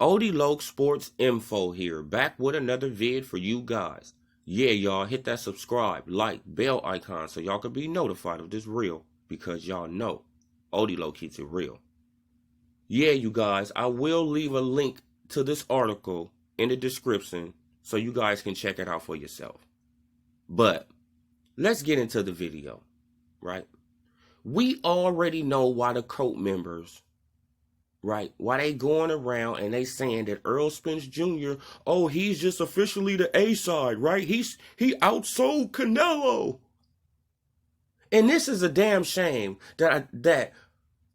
Odie Loke Sports Info here, back with another vid for you guys. Yeah, y'all, hit that subscribe, like, bell icon so y'all can be notified of this reel, because y'all know Odie Loke keeps it real. Yeah, you guys, I will leave a link to this article in the description so you guys can check it out for yourself. But let's get into the video, right? We already know why the cult members, right, why they going around and they saying that Earl Spence Jr., oh, he's just officially the A side, right? He outsold Canelo. And this is a damn shame that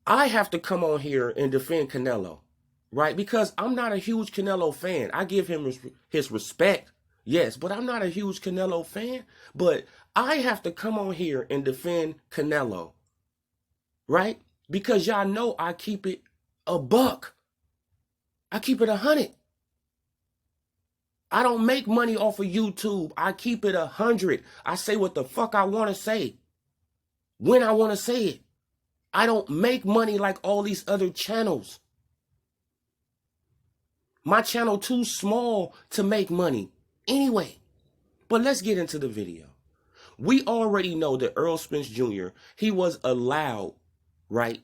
I have to come on here and defend Canelo, right? Because I'm not a huge Canelo fan. I give him his respect, yes, but I'm not a huge Canelo fan. But I have to come on here and defend Canelo, right? Because y'all know I keep it a buck. I keep it 100. I don't make money off of YouTube. I keep it 100. I say what the fuck I want to say when I want to say it. I don't make money like all these other channels. My channel too small to make money anyway. But let's get into the video. We already know that Earl Spence Jr., he was allowed, right,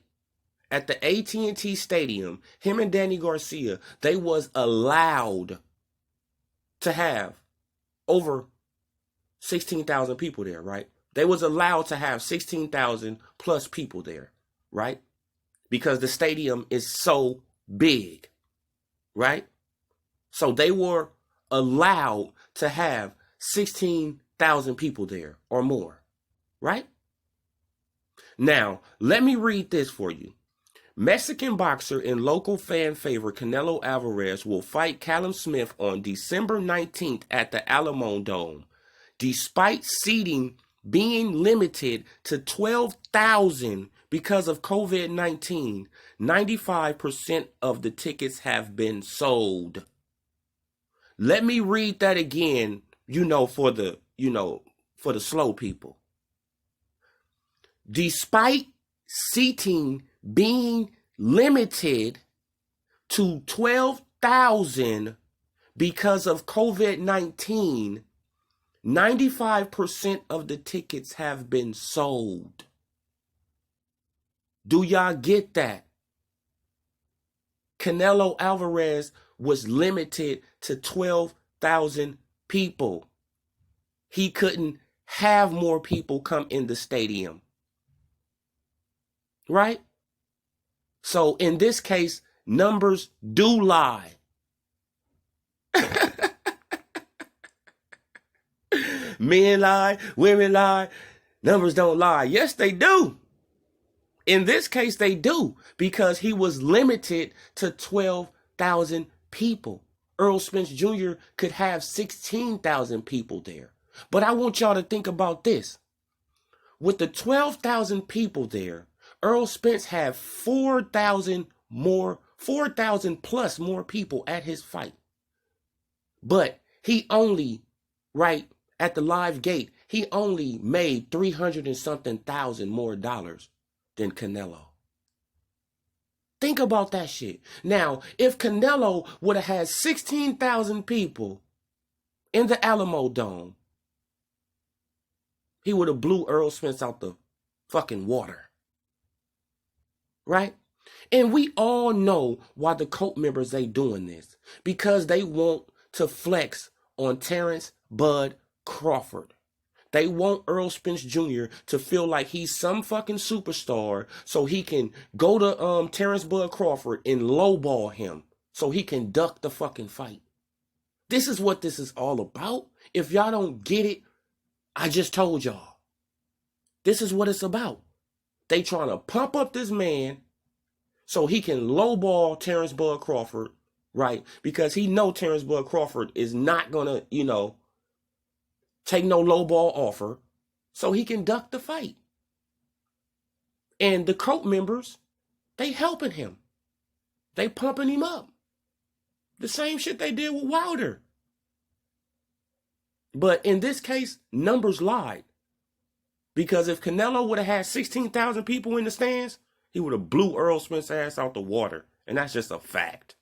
at the AT&T Stadium, him and Danny Garcia, they was allowed to have over 16,000 people there, right? They was allowed to have 16,000 plus people there, right? Because the stadium is so big, right? So they were allowed to have 16,000 people there or more, right? Now, let me read this for you. Mexican boxer and local fan favorite Canelo Alvarez will fight Callum Smith on December 19th at the Alamo Dome. Despite seating being limited to 12,000 because of COVID-19, 95% of the tickets have been sold. Let me read that again, for the slow people. Despite seating being limited to 12,000 because of COVID-19, 95% of the tickets have been sold. Do y'all get that? Canelo Alvarez was limited to 12,000 people. He couldn't have more people come in the stadium. Right? So in this case, numbers do lie. Men lie, women lie, numbers don't lie. Yes, they do. In this case, they do, because he was limited to 12,000 people. Earl Spence Jr. could have 16,000 people there. But I want y'all to think about this. With the 12,000 people there, Earl Spence had 4,000 plus more people at his fight. But he only, right, at the live gate, he only made 300 and something thousand more dollars than Canelo. Think about that shit. Now, if Canelo would have had 16,000 people in the Alamo Dome, he would have blew Earl Spence out the fucking water. Right? And we all know why the cult members they doing this. Because they want to flex on Terrence Bud Crawford. They want Earl Spence Jr. to feel like he's some fucking superstar so he can go to Terrence Bud Crawford and lowball him so he can duck the fucking fight. This is what this is all about. If y'all don't get it, I just told y'all. This is what it's about. They trying to pump up this man so he can lowball Terrence Bud Crawford, right? Because he know Terrence Bud Crawford is not going to, take no lowball offer so he can duck the fight. And the cult members, they helping him. They pumping him up. The same shit they did with Wilder. But in this case, numbers lied. Because if Canelo would have had 16,000 people in the stands, he would have blew Earl Spence's ass out the water. And that's just a fact.